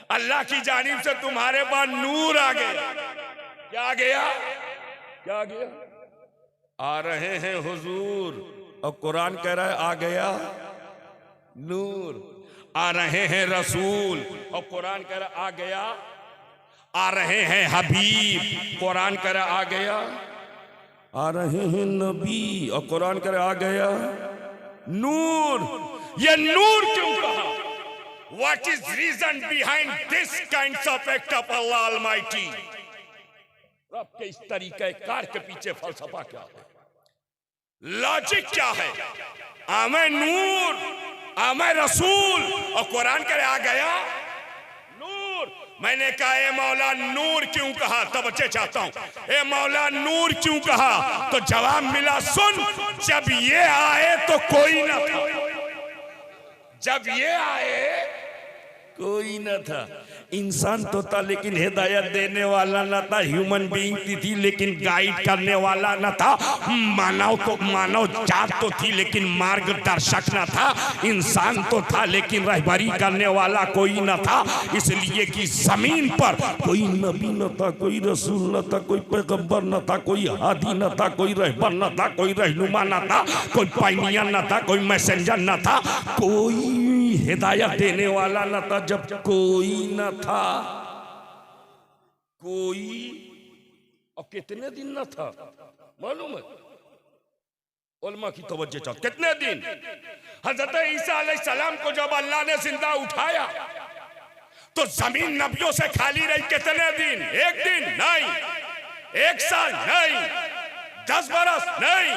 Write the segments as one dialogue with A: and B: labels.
A: अल्लाह की जानिब से तुम्हारे पास नूर आ गया। क्या आ गया? क्या आ गया? आ रहे हैं हुजूर, और कुरान कह रहा है आ गया नूर। आ रहे हैं रसूल, और कुरान कह रहा आ गया। आ रहे हैं हबीब, कुरान कह रहा आ गया। आ रहे हैं नबी, और कुरान कह रहा आ गया नूर। ये नूर क्यों कहा? What is reason behind this kinds of act of Allah Almighty? रब के इस तरीके कार के पीछे फलसफा क्या है, लॉजिक क्या है? आमे नूर, आमे रसूल, और कुरान करे आ गया नूर। मैंने कहा ए मौला नूर क्यों कहा? तवज्जो चाहता हूं। ए मौला नूर क्यों कहा? तो जवाब मिला, सुन, जब ये आए तो कोई न था। जब ये आए कोई न था। इंसान तो था लेकिन हिदायत देने वाला न था। ह्यूमन बीइंग थी लेकिन गाइड करने वाला न था। मानव जात तो थी लेकिन मार्गदर्शक न था। इंसान तो था लेकिन रहबरी करने वाला कोई न था। इसलिए कि जमीन पर कोई नबी न था, कोई रसूल न था, कोई पैगंबर न था, कोई हादी न था, कोई रहबर न था, कोई रहनुमा न था, कोई पायनियर न था, कोई मैसेंजर न था, कोई हिदायत देने वाला न था। जब कोई न था, कोई, और कितने दिन न था मालूम है? उलमा की तवज्जो चाहो, कितने दिन? हजरत ईसा अलैहिस्सलाम को जब अल्लाह ने जिंदा उठाया तो जमीन नबियों से खाली रही। कितने दिन? एक दिन नहीं, एक साल नहीं, 10 बरस नहीं,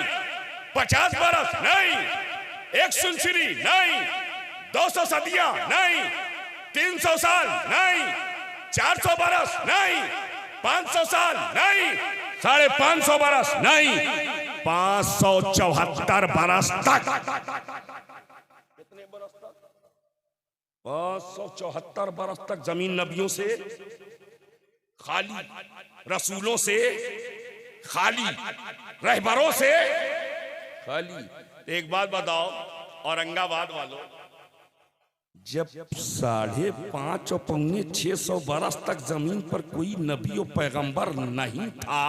A: 50 बरस नहीं, 1 सेंचुरी नहीं, 200 सदियां नहीं, 300 साल नहीं, 400 बरस नहीं, 500 साल नहीं, 550 बरस नहीं, 574 बरस तक। कितने बरस तक? 574 बरस तक जमीन नबियों से खाली, रसूलों से खाली, रहबरों से खाली। एक बात बताओ औरंगाबाद वालों, जब 5.5 और 650 बरस तक जमीन पर कोई नबी और पैगंबर नहीं था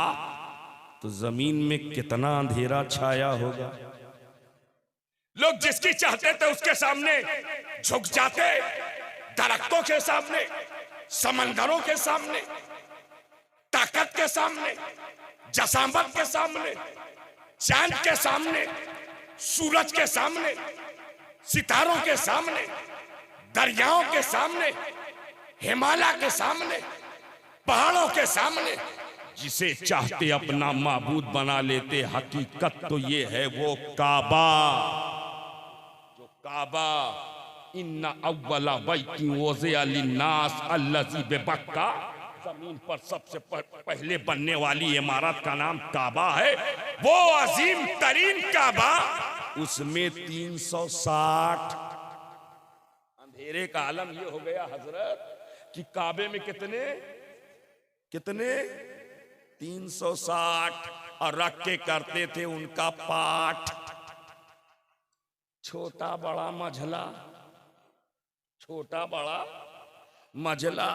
A: तो जमीन में कितना अंधेरा छाया होगा। लोग जिसकी चाहते थे उसके सामने झुक जाते, दरख्तों के सामने, समंदरों के सामने, ताकत के सामने, जसामत के सामने, चांद के सामने, सूरज के सामने, सितारों के सामने, दरियाओं के सामने, हिमालय के सामने, पहाड़ों के सामने। जिसे चाहते अपना माबूद बना लेते। हकीकत तो ये है वो काबा, जो काबा इन्ना अव्वला बैतिन वुज़िअ लिन्नास अल्लज़ी बिबक्का, जमीन पर सबसे पहले बनने वाली इमारत का नाम काबा है। वो अजीम तरीन काबा, उसमें 360 अंधेरे का आलम ये हो गया हजरत कि काबे में कितने 360, और रख के करते थे उनका पाठ। छोटा बड़ा मझला, छोटा बड़ा मझला,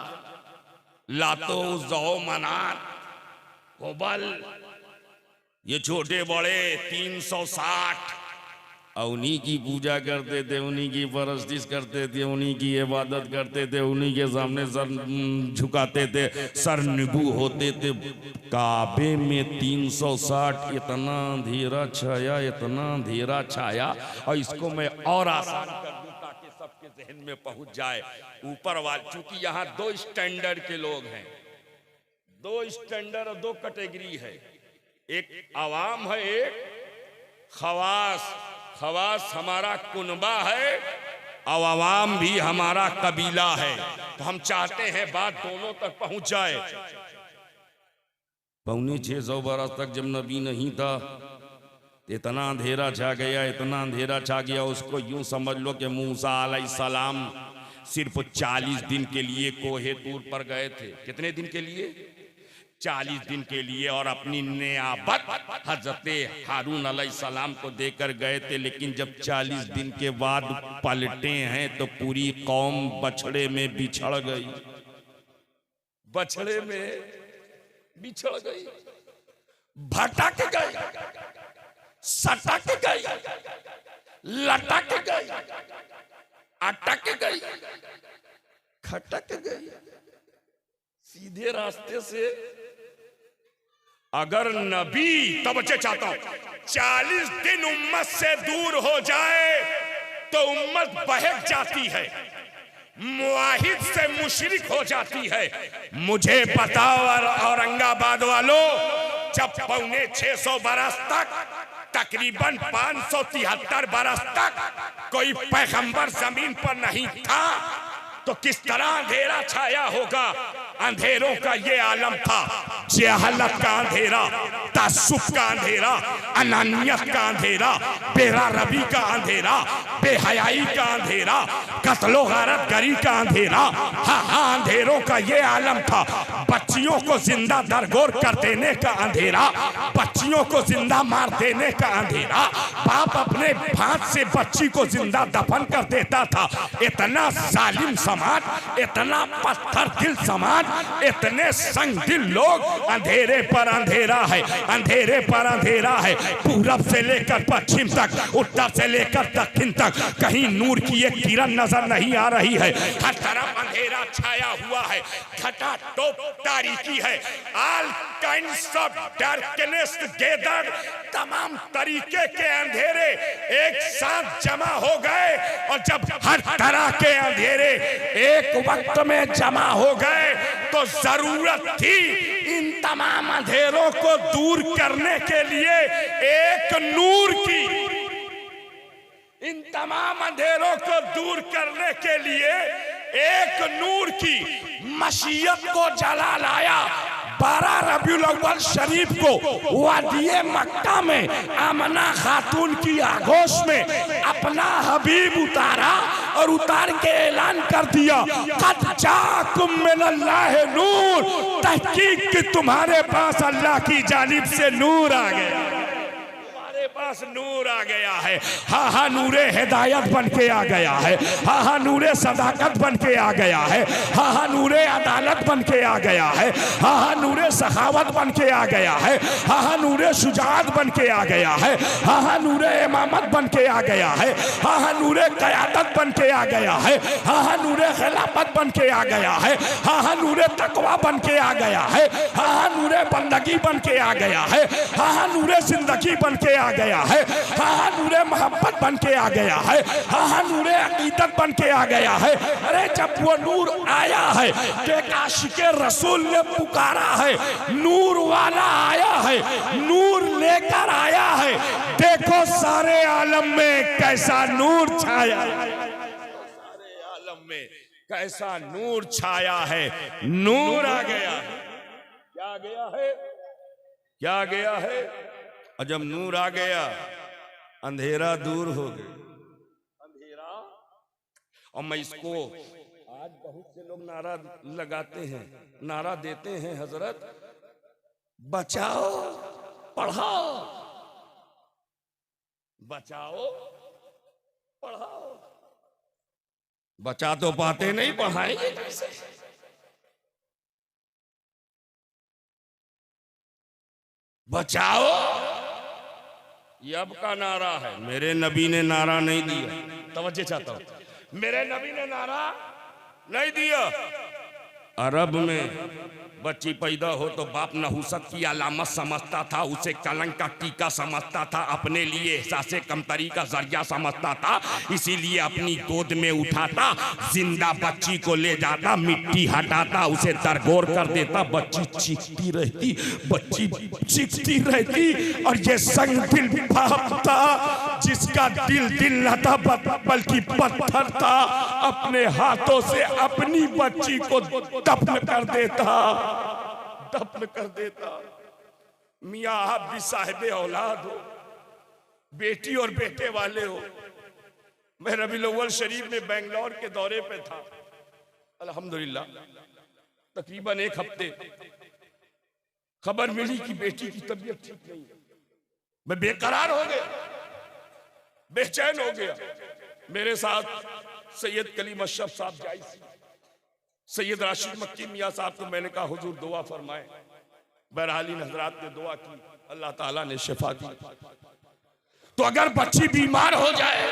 A: लातो जौ मनात हुबल, ये छोटे बड़े 360, और उन्हीं की पूजा करते थे, उन्हीं की परस्तिश करते थे, उन्हीं की इबादत करते थे, उन्हीं के सामने सर झुकाते थे, सर निबू होते थे। काबे में 360, इतना अंधेरा छाया, इतना अंधेरा छाया। और इसको मैं और आसान कर दूं ताकि सबके जहन में पहुंच जाए। ऊपर वाले, चूंकि यहाँ 2 स्टैंडर्ड के लोग हैं, 2 स्टैंडर्ड और 2 कैटेगरी है। एक आवाम है, एक खवास। खवास हमारा कुनबा है और अवाम भी हमारा कबीला है। तो हम चाहते हैं बात दोनों तक पहुंच जाए। 550 बरस तक जब नबी नहीं था, इतना अंधेरा छा गया, इतना अंधेरा छा गया, उसको यूं समझ लो कि मूसा अलैहिस्सलाम सिर्फ 40 दिन के लिए कोहे तूर पर गए थे। कितने दिन के लिए? 40 दिन के लिए और अपनी नियाबत हजरत हारून अलैहिस्सलाम को देकर गए थे। लेकिन जब 40 दिन के बाद पलटे हैं तो पूरी कौम बछड़े में बिछड़ गई, बछड़े में बिछड़ गई, भटक गई, सटक गई, लटक गई, अटक गई, खटक गई। सीधे रास्ते से अगर नबी, तवज्जो चाहता हूं, 40 दिन उम्मत से दूर हो जाए तो उम्मत बहक जाती है, मुआहिद से मुशरिक हो जाती है। मुझे बताओ औरंगाबाद वालों, जब 650 बरस तक, तकरीबन 573 बरस तक कोई पैगंबर जमीन पर नहीं था तो किस तरह अंधेरा छाया होगा। अंधेरों का ये आलम था, जहालत का अंधेरा, तासुब का अंधेरा, अनानियत का अंधेरा, बेरारबी का अंधेरा, बेहयाई का अंधेरा, कत्लो गारतगरी का अंधेरा। हाँ, अंधेरों का ये आलम था। बच्चियों को जिंदा दरगोर कर देने का अंधेरा, बच्चियों को जिंदा मार देने का अंधेरा, बाप अपने हाथ से बच्ची को जिंदा दफन कर देता था। इतना जालिम समाज, इतना पत्थर दिल समाज, इतने संग दिल लोग। अंधेरे पर अंधेरा है, अंधेरे पर अंधेरा है। पूरब से लेकर पश्चिम तक, उत्तर से लेकर दक्षिण तक, कहीं नूर की एक किरण नजर नहीं आ रही है। हर तरफ अंधेरा छाया हुआ है, घटा टोप तारीकी है। All kinds of darkness gathered, तमाम तरीके के अंधेरे एक साथ जमा हो गए। और जब हर तरह के अंधेरे एक वक्त में जमा हो गए तो जरूरत थी इन तमाम अंधेरों को दूर करने के लिए एक नूर की। इन तमाम अंधेरों को दूर करने के लिए एक नूर की मशीयत को जला लाया। 12 रबीउल अव्वल शरीफ को वादिये मक्का में आमना खातून की आगोश में अपना हबीब उतारा और उतार के ऐलान कर दिया, कद जाकुम मिनल्लाहि नूर, तहकीक कि तुम्हारे पास अल्लाह की जानिब से नूर आ गया, पास नूर आ गया है। हाँ हाँ, नूरे हिदायत बन के आ गया है। हाँ हाँ, नूरे सदाकत बन के आ गया है। हाँ हाँ, नूरे अदालत बन के आ गया है। हाँ हाँ, नूरे सखावत बन के आ गया है। हाँ हाँ, नूरे शुजाअत बन के आ गया है। हाँ हाँ, नूरे इमामत बन के आ गया है। हाँ हाँ, नूरे क़यादत बन के आ गया है। हाँ हाँ, नूरे खिलाफत बन के आ गया है। हाँ हाँ, नूरे तकवा बन के आ गया है। हाँ हाँ, नूरे बंदगी बन के आ गया है। हाँ हाँ, नूरे जिंदगी बन के आ गया है। हाँ हाँ, नूरे मोहब्बत बन के आ गया है। हाँ हाँ, नूरे अकीदत बन के आ गया है। अरे जब वो नूर आया है कि आशिके रसूल ने पुकारा है, नूर वाला आया है, नूर लेकर आया है। देखो सारे आलम में कैसा नूर छाया है, सारे आलम में कैसा नूर छाया है। नूर आ गया है। क्या गया है, क्या गया है? और जब नूर आ गया, अंधेरा दूर हो गया। अंधेरा, और मैं इसको आज बहुत से लोग नारा लगाते हैं, नारा देते हैं, हजरत बचाओ पढ़ाओ, बचाओ पढ़ाओ। बचा तो पाते नहीं, पढ़ाएंगे कैसे? बचाओ ये अब का नारा है, मेरे नबी ने नारा नहीं दिया। तवज्जो चाहता हूं, मेरे नबी ने नारा नहीं दिया। अरब में बच्ची पैदा हो तो बाप नहुसत की अलामत समझता था, उसे कलंक का टीका समझता था, अपने लिए एहसास कमतरी का जरिया समझता था। इसीलिए अपनी गोद में उठाता, जिंदा बच्ची को ले जाता, मिट्टी हटाता, उसे दरगोर कर देता। बच्ची चीखती रहती, बच्ची चीखती रहती। और ये संग दिल बाप था, जिसका दिल न था बल्कि पत्थर था, अपने हाथों से अपनी बच्ची को दफन कर देता, दफन कर देता। मियाँ आप भी साहिब औलाद हो, बेटी और बेटे वाले हो। मैं रबीउल अव्वल शरीफ में बेंगलोर के दौरे पे था, अल्हम्दुलिल्लाह, तकरीबन 1 हफ्ते। खबर मिली कि बेटी की तबीयत ठीक नहीं है। मैं बेकरार हो गया, बेचैन हो गया। मेरे साथ सैयद कलीम अशरफ साहब जाई, सैयद राशिद मक्की मियाँ साहब को मैंने कहा हुजूर दुआ फरमाए। बहरहाल हजरात ने दुआ की, अल्लाह ताला ने शिफा दी। तो अगर बच्ची बीमार हो जाए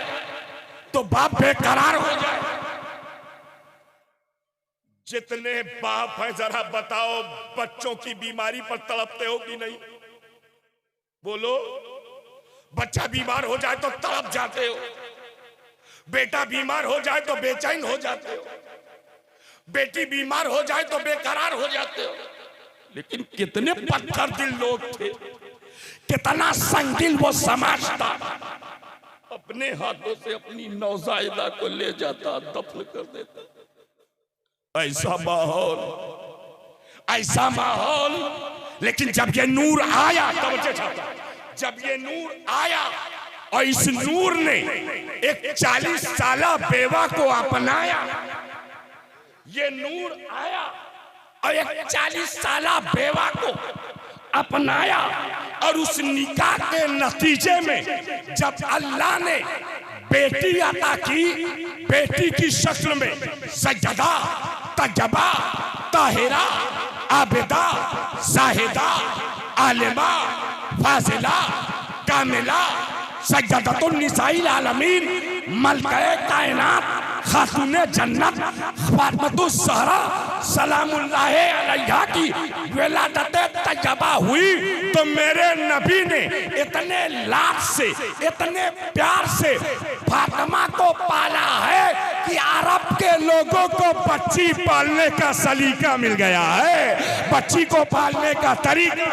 A: तो बाप बेकरार हो जाए। जितने बाप हैं जरा बताओ, बच्चों की बीमारी पर तड़पते हो कि नहीं? बोलो। बच्चा बीमार हो जाए तो तड़प जाते हो, बेटा बीमार हो जाए तो बेचैन हो जाते हो, बेटी बीमार हो जाए तो बेकरार हो जाते हो। लेकिन कितने पत्थर दिल लोग थे, कितना संगदिल वो समाज था। अपने हाथों से अपनी नौजायदा को ले जाता, दफन कर देता। ऐसा माहौल, ऐसा माहौल। लेकिन जब ये नूर आया, तवज्जो चाहता, जब ये नूर आया और इस नूर ने एक 40 साला बेवा को अपनाया, ये नूर आया और एक 40 साला बेवा को अपनाया। और उस निकाह के नतीजे में जब अल्लाह ने बेटी अता की, बेटी की शक्ल में सज्जदा, तजबा, ताहिरा, आबिदा, जाहिदा, आलिमा, फाजिला, कामिला, सज्जदतुन निसाइल आलमीन, मलकाए कायनात, खातूने जन्नत, फातिमतुस ज़हरा सलामुल्लाह अलैहा की विलादत तैयबा हुई। तो मेरे नबी ने इतने लाड से, इतने प्यार से फातिमा को पाला है कि अरब के लोगों को बच्ची पालने का सलीका मिल गया है। बच्ची को पालने का तरीका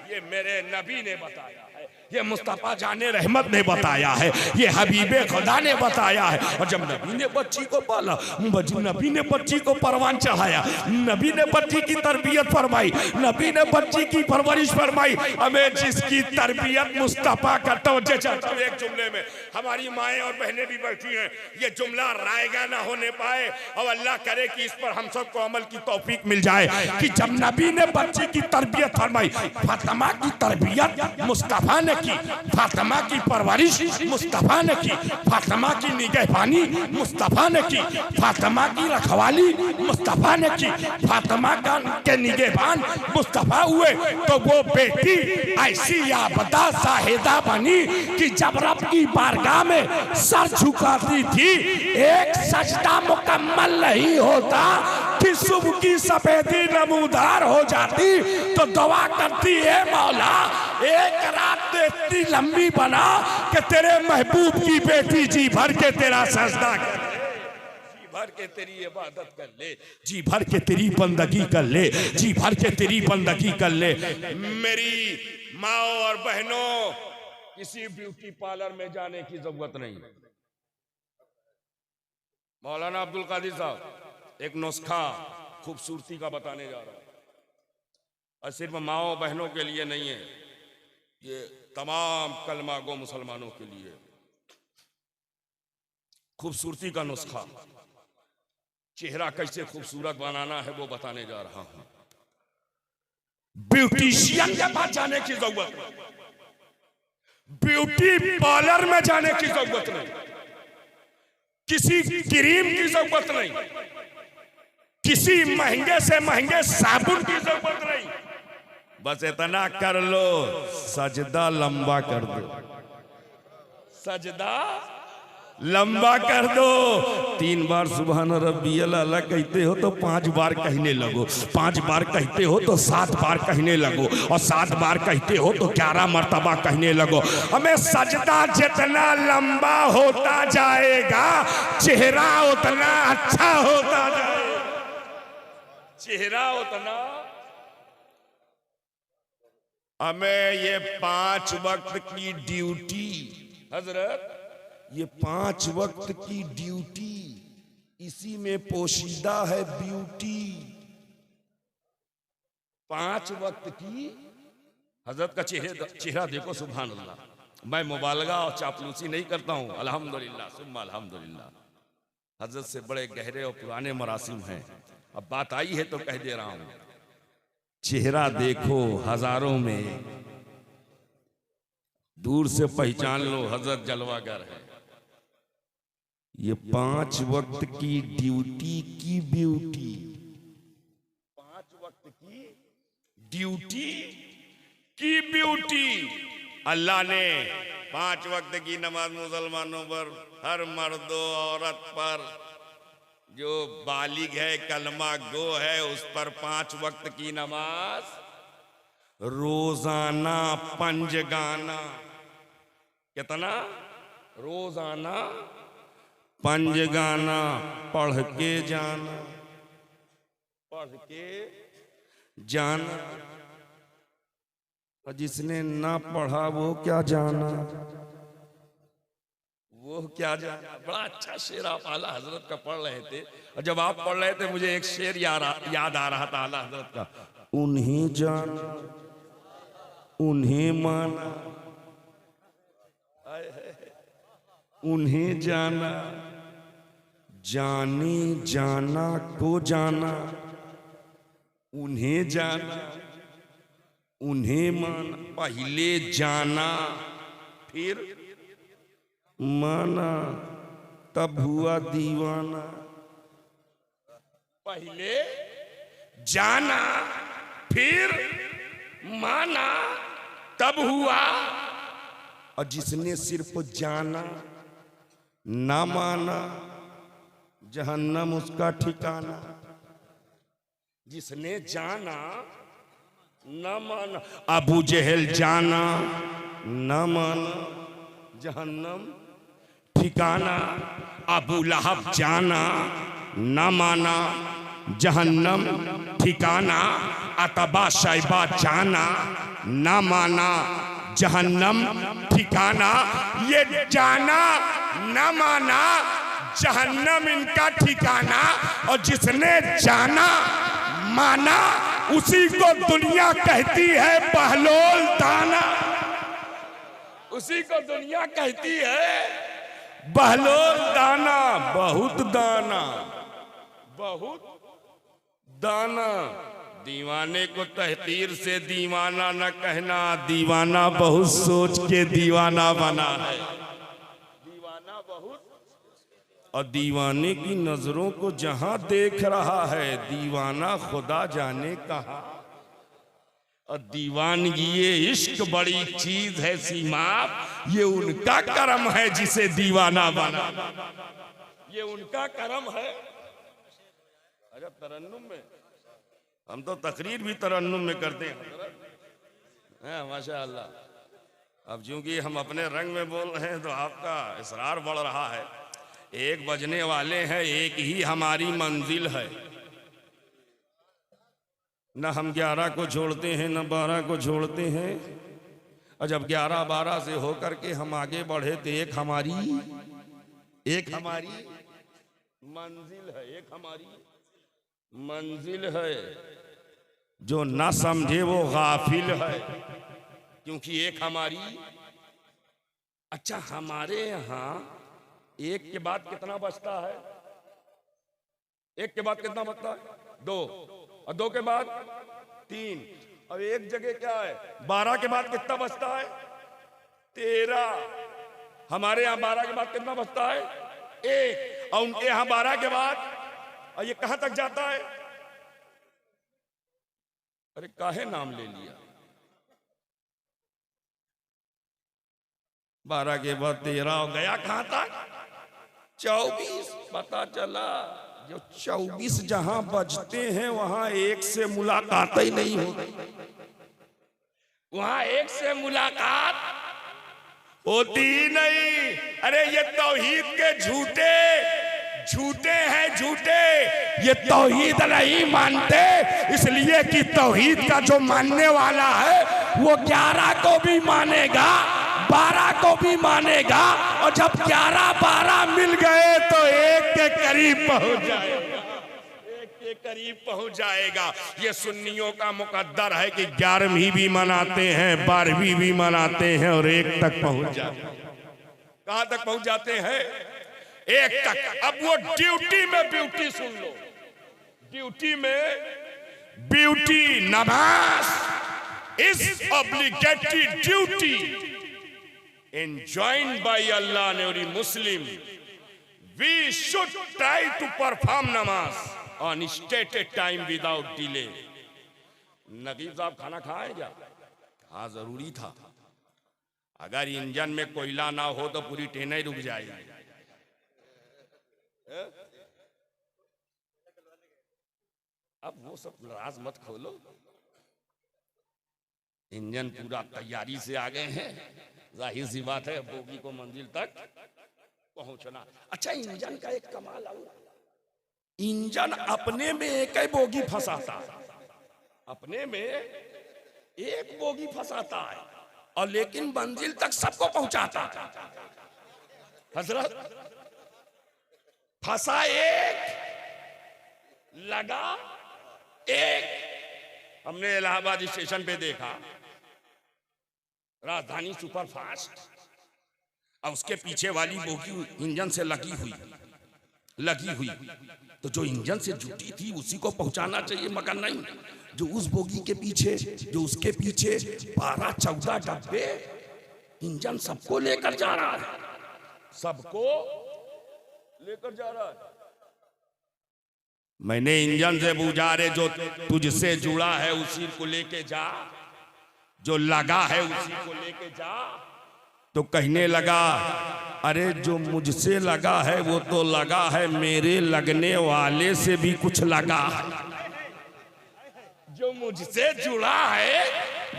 A: ये मेरे नबी ने बताया है, ये मुस्तफा जाने रहमत ने बताया है, ये हबीबे खुदा ने बताया है। और जब नबी ने बच्ची को पाला, नबी ने बच्ची को परवान चढ़ाया, नबी ने बच्ची की तरबियत फरमाई, नबी ने बच्ची की परवरिश फरमाई। हमें जिसकी तरबियत मुस्तफा का, तवज्जो चाहता हूं एक जुमले में, हमारी माएँ और बहनें भी बैठी हैं, ये जुमला रायगा ना होने पाए और अल्लाह करे कि इस पर हम सबको अमल की तौफीक मिल जाए कि जब नबी ने बच्ची की तरबियत फरमाई, फातिमा की तरबियत मुस्तफा ने की, फातिमा की परवरिश मुस्तफा ने की, फातिमा की निगहबानी मुस्तफा ने की, फातिमा की रखवाली मुस्तफा ने की, फातिमा का के निगहबान मुस्तफा हुए। तो वो बेटी ऐसी आबदा साहिदा बनी कि जब रब की बारगाह में सर झुकाती थी, एक सजदा मुकम्मल नहीं होता कि सुबह की सफेदी नमूदार हो जाती। तो दुआ करती है, मौला एक रात इतनी लंबी बना कि तेरे महबूब की बेटी जी भर के तेरा सजदा कर ले, जी भर के तेरी इबादत कर ले, जी भर के तेरी बंदगी कर ले, जी भर के तेरी बंदगी कर ले। मेरी माओ और बहनों, किसी ब्यूटी पार्लर में जाने की जरूरत नहीं। मौलाना अब्दुल कादिर साहब एक नुस्खा खूबसूरती का बताने जा रहा है, और सिर्फ माओ बहनों के लिए नहीं है, ये तमाम कलमा गो मुसलमानों के लिए खूबसूरती का नुस्खा। चेहरा कैसे खूबसूरत बनाना है वो बताने जा रहा हूं। ब्यूटिशियन के पास जाने की जरूरत नहीं, ब्यूटी पार्लर में जाने की जरूरत नहीं, किसी क्रीम की जरूरत नहीं, किसी महंगे से महंगे साबुन की जरूरत नहीं। बस इतना कर लो, सजदा लंबा कर दो, सजदा लंबा कर दो। 3 बार सुभान रब्बियल आला कहते हो तो 5 बार कहने लगो, 5 बार कहते हो तो 7 बार कहने लगो, और 7 बार कहते हो तो 11 मर्तबा कहने लगो। हमें सजदा जितना लंबा होता जाएगा, चेहरा उतना अच्छा होता जाएगा, चेहरा उतना। हमें ये 5 वक्त की ड्यूटी, हजरत ये 5 वक्त की ड्यूटी, इसी में पोशीदा है ब्यूटी। 5 वक्त की हजरत का चेहरा देखो, सुभान अल्लाह। मैं मुबालगा और चापलूसी नहीं करता हूं, अल्हम्दुलिल्लाह सुम्मा अल्हम्दुलिल्लाह। हजरत से बड़े गहरे और पुराने मरासिम हैं, अब बात आई है तो कह दे रहा हूं। चेहरा देखो हजारों में, दूर से पहचान लो हजरत जलवागर है। ये 5 वक्त की ड्यूटी की ब्यूटी, 5 वक्त की ड्यूटी की ब्यूटी। अल्लाह ने 5 वक्त की नमाज मुसलमानों पर, हर मर्द औरत पर, जो बालिग है कलमा गो है उस पर 5 वक्त की नमाज रोजाना पंजगाना। कितना? रोजाना पंजगाना पढ़ के जाना, पढ़ के जाना। और जिसने ना पढ़ा वो क्या जाना, वो क्या जाना। बड़ा अच्छा शेर आप आला हजरत का पढ़ रहे थे, और जब आप पढ़ रहे थे मुझे एक शेर याद आ रहा था आला हजरत का। उन्हें जाना उन्हें माना, उन्हें जाना जाने जाना को जाना, उन्हें जाना उन्हें माना। पहले जाना फिर माना, तब हुआ दीवाना। पहले जाना फिर माना, तब हुआ। और जिसने सिर्फ जाना ना माना, जहन्नम उसका ठिकाना। जिसने जाना ना माना, अबू जहल जाना ना माना, जहन्नम ठिकाना। अबू लहब जाना ना माना, जहन्नम ठिकाना। अतबा शैबा जाना ना माना, जहन्नम ठिकाना। ये जाना ना माना, जहन्नम इनका ठिकाना। और जिसने जाना माना, उसी को दुनिया कहती है बहलोल दाना। उसी को दुनिया कहती है बहलोल दाना। बहुत दाना, बहुत दाना। दीवाने को तहतीर से दीवाना न कहना, दीवाना बहुत सोच के दीवाना बना है। दीवाना बहुत, और दीवाने की नजरों को जहां देख रहा है, दीवाना खुदा जाने कहां। और दीवानगी ये इश्क बड़ी चीज है सीमाप, ये उनका करम है जिसे दीवाना बना। ये उनका करम है। अरे तरन्नुम में हम तो तकरीर भी तरन्नुम में करते हैं, माशाअल्लाह। अब चूंकि हम अपने रंग में बोल रहे हैं तो आपका इसरार बढ़ रहा है। 1 बजने वाले हैं, एक ही हमारी मंजिल है। न हम 11 को छोड़ते हैं न 12 को छोड़ते हैं। और जब 11-12 से होकर के हम आगे बढ़े तो एक हमारी मंजिल है, एक हमारी मंजिल है। जो ना समझे वो गाफिल है, क्योंकि एक हमारी। अच्छा, हमारे यहाँ 1 के बाद कितना बचता है? 1 के बाद कितना बचता है? 2, और 2 के बाद 3। अब एक जगह क्या है? 12 के बाद कितना बचता है? 13। हमारे यहाँ 12 के बाद कितना बचता है? 1। और उनके यहाँ 12 के बाद, और ये कहां तक जाता है? अरे काहे नाम ले लिया? 12 के बाद 13 हो गया, कहां तक? 24। पता चला जो 24 जहां बजते हैं वहां 1 से मुलाकात ही नहीं होती। वहां 1 से मुलाकात होती ही नहीं। अरे ये तौहीद के झूठे हैं, झूठे। ये तौहीद नहीं मानते, इसलिए कि तौहीद का जो मानने वाला है वो 11 को भी मानेगा, 12 को भी मानेगा। और जब 11-12 मिल गए तो 1 के करीब पहुंच जाएगा, 1 के करीब पहुंच जाएगा। ये सुन्नियों का मुकद्दर है कि 11वीं भी मनाते हैं, 12वीं भी मनाते हैं, और 1 तक पहुंच जाते हैं। कहां तक पहुंच जाते हैं? 1 तक। अब वो ड्यूटी में ब्यूटी सुन लो, ड्यूटी में beauty namaz is obligatory duty enjoined by Allah and every Muslim. We should try to perform namaz on stated time without delay. नकीब साहब खाना खाए क्या? हाँ जरूरी था। अगर इंजन में कोयला ना हो तो पूरी ट्रेन ही रुक जाएगी। अब वो सब राज मत खोलो। इंजन पूरा तैयारी से आ गए हैं, जाहिर सी बात है बोगी को मंजिल तक पहुंचना। अच्छा, इंजन का एक कमाल है, इंजन अपने में एक ही बोगी फंसाता है, अपने में एक बोगी फंसाता है और लेकिन मंजिल तक सबको पहुंचाता है। हजरत फंसा एक, लगा एक। हमने इलाहाबाद स्टेशन पे देखा राजधानी सुपरफास्ट और उसके पीछे वाली बोगी इंजन से लगी हुई, तो जो इंजन से जुटी थी उसी को पहुंचाना चाहिए, मगर नहीं, जो उस बोगी के पीछे, जो उसके पीछे 12-14 डब्बे, इंजन सबको लेकर जा रहा है, सबको लेकर जा रहा है। मैंने इंजन से पूछा, रे जो तुझसे जुड़ा है उसी को लेके जा, जो लगा है उसी को लेके जा। तो कहने लगा, अरे जो मुझसे लगा है वो तो लगा है, मेरे लगने वाले से भी कुछ लगा है। जो मुझसे जुड़ा है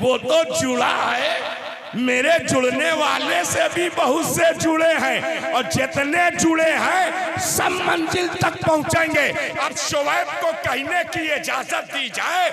A: वो तो जुड़ा है, मेरे जुड़ने वाले से भी बहुत से जुड़े हैं और जितने जुड़े हैं सब मंजिल तक पहुंचेंगे। अब शोएब को कहने की इजाजत दी जाए,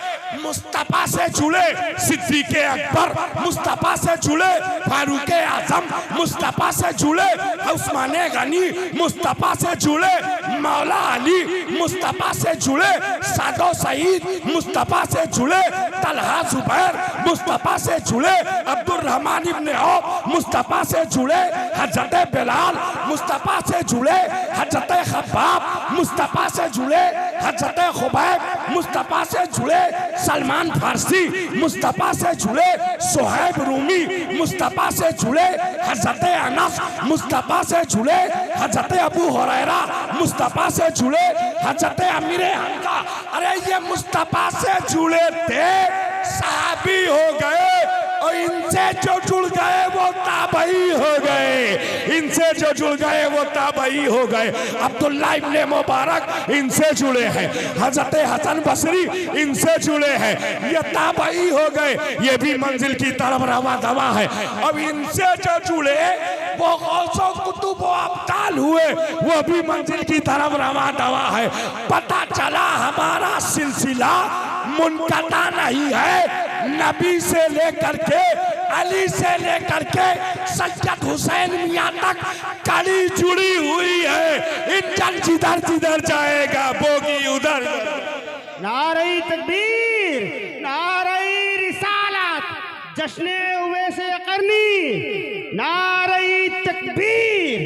A: मुस्तफा से जुड़े सिद्दीक़ अकबर, मुस्तफा से जुड़े फारूक आजम, मुस्तफा से जुड़े उस्मान गनी, मुस्तफा से जुड़े मौला अली, मुस्तफा से जुड़े सादो सईद, मुस्तफा से जुड़े तलहा जुबैर, मुस्तफा से जुड़े अब्दुल रहमान इब्ने औफ, मुस्तफा से जुड़े हजरत बिलाल, मुस्तफा से जुड़े हजरत खब्बाब, मुस्तफा से जुड़े हजरत खुबैब, मुस्तफा से जुड़े सलमान फारसी, मुस्तफा से जुड़े सुहैब रूमी, मुस्तफा से जुड़े हजरत अनस, मुस्तफा से जुड़े हजरत अबू हुरैरा, मुस्तफा से जुड़े हजरत अमीर हमजा। अरे ये मुस्तफा से जुड़े थे, सहाबी हो गए, और इनसे जो जुड़ गए वो ताबई हो गए, इनसे जो जुड़ गए वो ताबई हो गए। अब्दुल्ला इब्ने मुबारक इनसे जुड़े हैं, हजरत हसन बसरी इनसे जुड़े हैं, ये ताबई हो गए, ये भी मंजिल की तरफ रवा दवा है। अब इनसे जो जुड़े वो गौसो कुतुब व अब्ताल हुए, वो भी मंजिल की तरफ रवा दवा है। पता चला हमारा सिलसिला मुनक़ता नहीं है, नबी से लेकर के अली से लेकर के सैयद हुसैन मियां तक कड़ी जुड़ी हुई है। इंजन जिधर जिधर जाएगा बोगी उधर।
B: नारे तकबीर, नारे रिसालत, जश्ने उवैसे करनी, नारे तकबीर,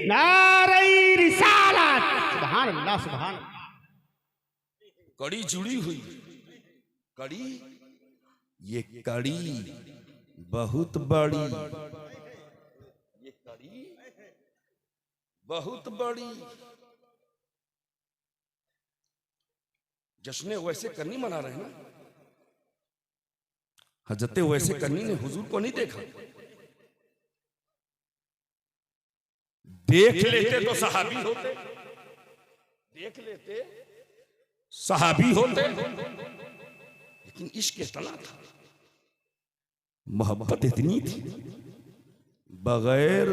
B: नारे रिसालत। सुभान अल्लाह, सुभान अल्लाह।
A: कड़ी जुड़ी हुई, कड़ी, ये कड़ी बहुत बड़ी, ये कड़ी बहुत बड़ी। जश्न वैसे करनी मना रहे हैं ना, हजरत वैसे करनी ने हुजूर को नहीं देखा, देख लेते तो सहाबी होते, देख लेते सहाबी होते, लेकिन इश्क इतना था, मोहब्बत इतनी थी, बगैर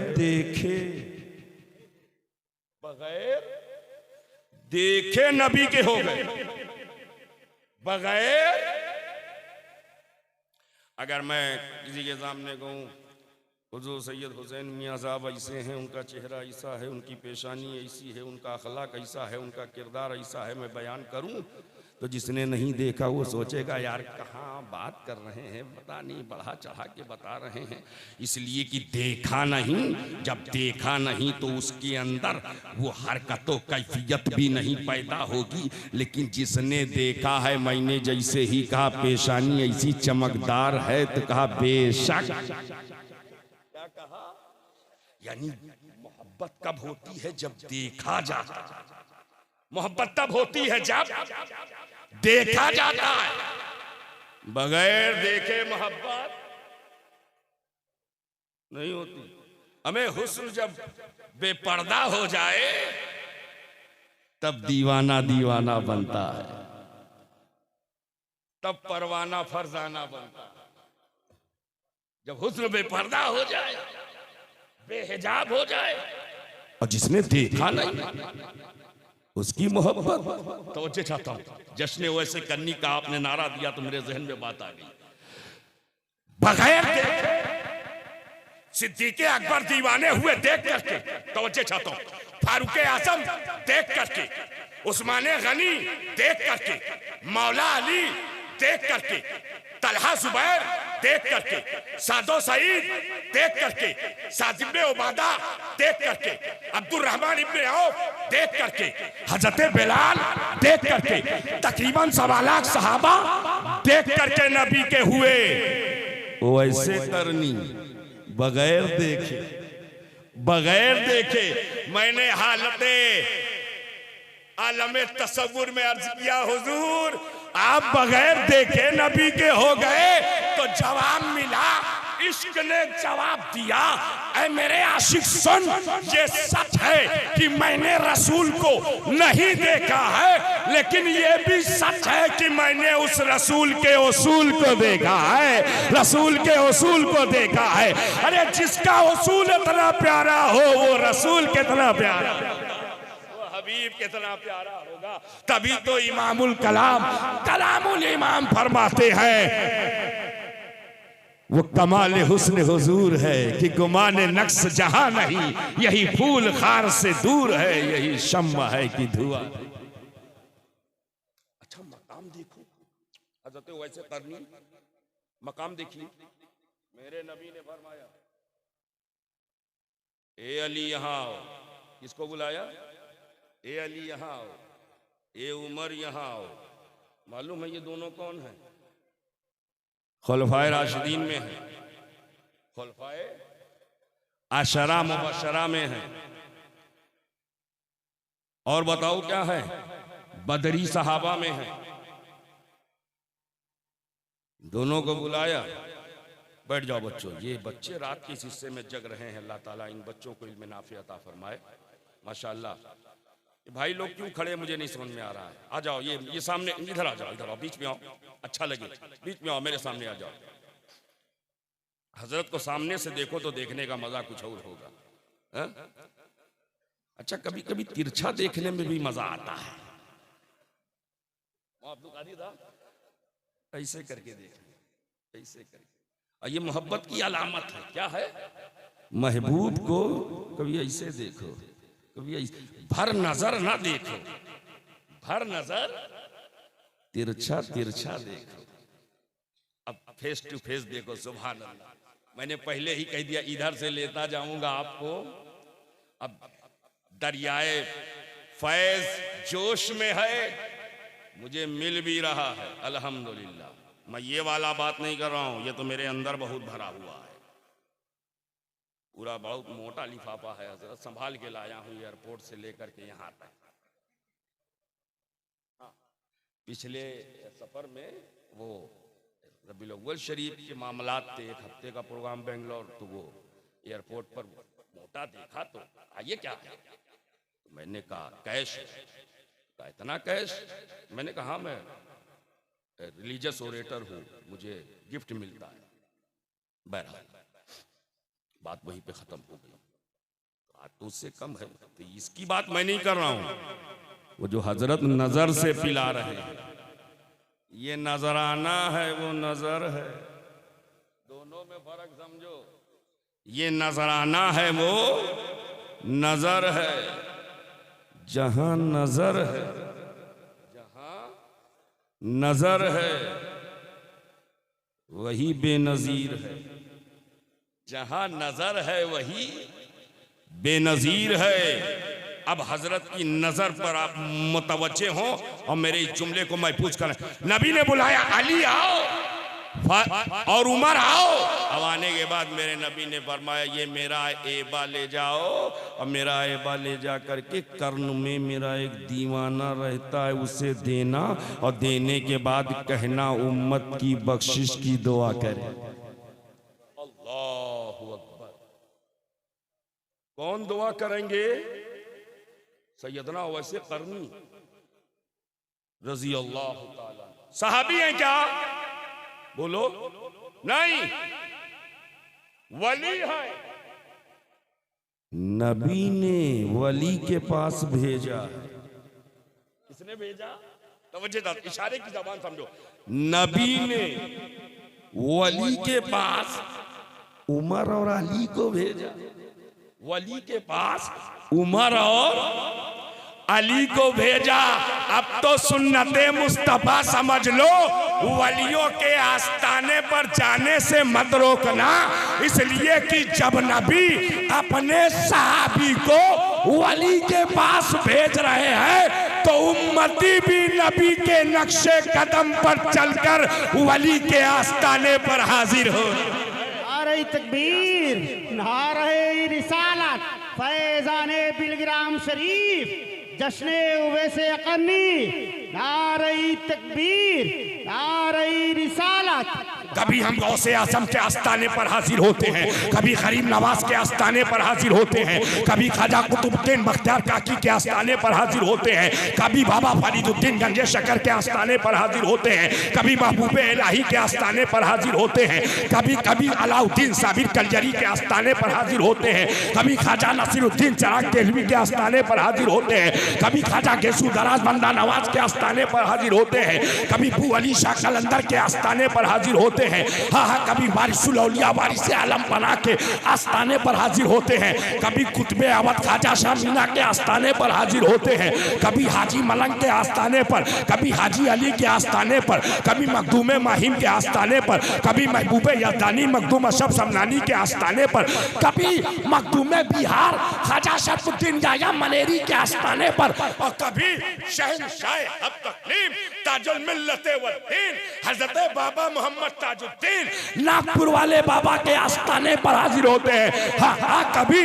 A: देखे नबी के हो गए। बगैर, अगर मैं किसी के सामने कहूं हुजूर सैयद हुसैन मियां साहब ऐसे हैं, उनका चेहरा ऐसा है, उनकी पेशानी ऐसी है, उनका अखलाक ऐसा है, उनका किरदार ऐसा है, मैं बयान करूं तो तो जिसने नहीं देखा वो सोचेगा यार कहाँ बात कर रहे हैं, पता नहीं बढ़ा चढ़ा के बता रहे हैं। इसलिए कि देखा नहीं, जब देखा नहीं तो उसके अंदर वो हरकतों कैफियत भी नहीं पैदा होगी। लेकिन जिसने देखा है, मैंने जैसे ही कहा पेशानी ऐसी चमकदार है तो कहा बेशक। क्या कहा? यानी मोहब्बत कब होती है? जब देखा जाता है। मोहब्बत तब होती है जब देखा जाता है। बगैर देखे मोहब्बत नहीं होती। हमें हुस्न जब बेपर्दा हो जाए तब दीवाना दीवाना बनता है, तब परवाना फरजाना बनता है। जब हुस्न बेपर्दा हो जाए, बेहिजाब हो जाए, और जिसने देखा नहीं उसकी मोहब्बत। तो वजह चाहता हूं, जश्न वैसे करनी का आपने नारा दिया तो मेरे जहन में बात आ गई। बगैर देखे सिद्दीक़े अकबर दीवाने हुए देख करके, तवज्जो चाहता हूं, फारूक आजम देख करके, उस्माने गनी देख करके, मौला अली देख करके, तलहा जुबैर देख करके, सादो सईद देख करके, साद इब्ने उबादा देख करके, अब्दुल रहमान इब्ने औफ देख करके, हजरत बिलाल देख करके, तकरीबन 1.25 लाख सहाबा देख करके नबी के हुए। वो ऐसे करनी बगैर देखे, बगैर देखे। मैंने हालते आलमे तसव्वुर में अर्ज किया, हुजूर आप बगैर देखे नबी के हो गए। तो जवाब मिला, इश्क ने जवाब दिया, ऐ मेरे आशिक सुन, ये सच है कि मैंने रसूल को नहीं देखा है, लेकिन ये भी सच है कि मैंने उस रसूल के उसूल को देखा है, रसूल के उसूल को देखा है। अरे जिसका उसूल इतना प्यारा हो वो रसूल कितना प्यारा, हबीब कितना प्यारा होगा। तभी तो इमामुल कलाम कलामुल इमाम फरमाते हैं, वो कमाल हुस्न हुजूर है कि गुमाने नक्श जहां नहीं, यही फूल खार से दूर है, यही शम्मा है कि धुआं। अच्छा मकाम देखो, हजरत वैसे करनी मकाम देखिए। मेरे नबी ने फरमाया, ए अली यहाँ आओ। किसको बुलाया? ए अली यहाँ आओ, ए उमर यहाँ आओ। मालूम है ये दोनों कौन है? खुलफाए राशिदीन में है, खुलफाए अशरा मुबशरा में है। और बताओ क्या है? बदरी सहाबा में है। दोनों को बुलाया, बैठ जाओ बच्चों। ये बच्चे रात के इस हिस्से में जग रहे हैं, अल्लाह ताला इन बच्चों को इल्म नाफी अता फरमाए। माशाअल्लाह। भाई लोग क्यों खड़े मुझे नहीं समझ में आ रहा है। आ जाओ, ये सामने, इधर आ जाओ, इधर आओ, बीच में आओ, अच्छा लगे, बीच में आओ, मेरे सामने आ जाओ। हजरत को सामने से देखो तो देखने का मजा कुछ और होगा, है? अच्छा कभी कभी तिरछा देखने में भी मजा आता है। ऐसे करके देख, ऐसे करके। ये मोहब्बत की अलामत है। क्या है? महबूब को कभी ऐसे देखो, कभी भर नजर ना देखो, भर नजर तिरछा तिरछा देखो। अब फेस टू फेस देखो। सुभान अल्लाह। मैंने पहले ही कह दिया इधर से लेता जाऊंगा आपको। अब दरियाए फैज जोश में है, मुझे मिल भी रहा है अल्हम्दुलिल्लाह। मैं ये वाला बात नहीं कर रहा हूं, ये तो मेरे अंदर बहुत भरा हुआ है, पूरा बहुत मोटा लिफाफा है। हजरत संभाल के लाया हूँ एयरपोर्ट से लेकर के यहाँ तक। हाँ, पिछले सफर में वो रबीउल अव्वल शरीफ के मामलात थे, 1 हफ्ते का प्रोग्राम बेंगलोर, तो वो एयरपोर्ट पर मोटा देखा तो आइए क्या है? तो मैंने कहा कैश, का इतना कैश? मैंने कहा मैं रिलीजियस ओरेटर हूँ, मुझे गिफ्ट मिलता है। बहरहाल बात वहीं पे खत्म हो गई। बात तो उससे कम है, तो इसकी बात मैं नहीं कर रहा हूं। वो जो हजरत नजर से पिला रहे हैं, ये नजराना है, वो नजर है, दोनों में फर्क समझो। ये नजराना है, वो नजर है। जहां नजर है, जहां नजर है वही बेनजीर है। जहां नजर है वही बेनजीर है। अब हजरत की नजर पर आप मुतवज्जे हो और मेरे इस जुमले को महफूज करें। नबी ने बुलाया अली आओ और उमर आओ। अब आने के बाद मेरे नबी ने फरमाया ये मेरा एबा ले जाओ, और मेरा एबा ले जा करके कर्न में मेरा एक दीवाना रहता है उसे देना, और देने के बाद कहना उम्मत की बख्शिश की दुआ करे। अल्लाहु अकबर। कौन दुआ करेंगे? सैयदना वैसे करनी रजी अल्लाह ताला। सहाबी हैं क्या? बोलो नहीं, वली है। नबी ने वली के पास भेजा। किसने भेजा? तवज्जो, इशारे की जबान समझो। नबी ने वली के पास उमर और अली को भेजा। वली के पास उमर और अली को भेजा। अब तो सुन्नते मुस्तफा समझ लो, वलियों के आस्ताने पर जाने से मत रोकना, इसलिए कि जब नबी अपने सहाबी को वली के पास भेज रहे हैं तो उम्मती भी नबी के नक्शे कदम पर चलकर वली के आस्ताने पर हाजिर हो।
B: नारे तकबीर, नारे रिसालत, फैज़ाने बिलग्राम शरीफ, जश्ने उवैसे अक़रनी, नारे तकबीर, नारे रिसालत।
A: कभी हम गौसे आज़म के आस्ताने पर हाजिर होते हैं, कभी गरीब नवाज के आस्ताने पर हाजिर होते हैं, कभी ख्वाजा कुतुबुद्दीन बख्तियार काकी के आस्ताने पर हाजिर होते हैं, कभी बाबा फरीदुद्दीन गंजे शकर के आस्ताने पर हाजिर होते हैं, कभी महबूब इलाही के आस्ताने पर हाजिर होते हैं, कभी कभी अलाउद्दीन साबिर कलजरी के आस्ताने पर हाजिर होते हैं, कभी ख्वाजा नसीरुद्दीन चिराग देहलवी के आस्ताने पर हाजिर होते हैं, कभी ख्वाजा गेसू दराज बंदा नवाज के आस्ताने पर हाजिर होते हैं, कभी बू अली शाह कलंदर के आस्ताने पर हाजिर होते हैं। हाँ हाँ, कभी वारिसुल औलिया वारिस आलम बना के आस्ताने पर हाजिर होते हैं, कभी कुतुबे अवध ख्वाजा शाह मीना के आस्ताने पर हाजिर होते हैं, कभी हाजी मलंग के आस्ताने पर, कभी हाजी अली के आस्ताने पर, कभी मखदूमे माहिम के आस्ताने पर, कभी महबूबे यज़दानी मखदूम अशरफ समनानी के आस्ताने पर, कभी मखदूमे बिहार ख्वाजा शरफुद्दीन याया मनेरी के आस्ताने पर, और कभी शहंशाह हक तकलीम ताजुल मिल्लत व दीन हजरत बाबा मोहम्मद ताजुद्दीन नागपुर वाले बाबा के आस्ताने पर हाजिर होते हैं। हाँ हाँ, कभी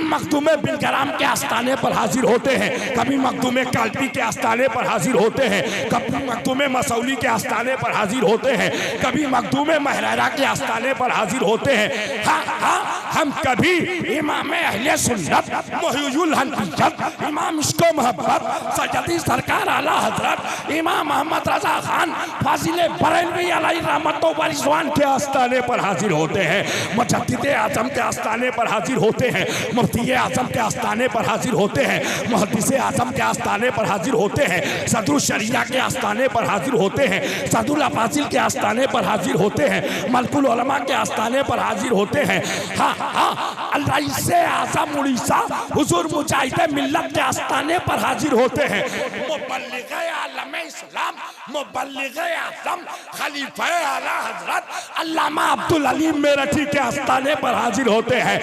A: मखदूमे बिलग्राम के आस्ताने पर हाजिर होते हैं, कभी मखदूमे काल्पी के आस्ताने पर हाजिर होते हैं, कभी मखदूमे मसौली के आस्ताने पर हाजिर होते हैं, कभी मखदूमे महरारा के आस्ताने पर हाजिर होते हैं। हाँ हाँ, हम कभी इमाम अहले सुन्नत मुहय्युल हनफियत इमाम इश्क़ो मोहब्बत सैयदी सरकार आला हजरत इमाम मोहम्मद रजा खान फाजिले बरेलवी अलैहि रहमतो व रिज़वान के आस्ताने पर हाजिर होते हैं, मुजद्दिद आज़म के आस्ताने पर हाजिर होते हैं, मुफ्ती आज़म के आस्ताने पर हाजिर होते हैं, मुहद्दिस आज़म के आस्ताने पर हाजिर होते हैं, सदरुल शरिया के आस्ताने पर हाजिर होते हैं, सदरुल अफाजिल के आस्ताने पर हाजिर होते हैं, मलकुल उलमा के आस्ताने पर हाजिर होते हैं। हाँ हाँ, रईसे आज़म उड़ीसा हुजूर मुजाहिद मिल्लत के आस्ताने पर हाजिर होते हैं, मुबल्लिग आलम इस्लाम मुबल्लिग आज़म खलीफा आला हजरत अल्लामा अब्दुल अलीम मेरठी के आस्ताने पर हाजिर होते हैं,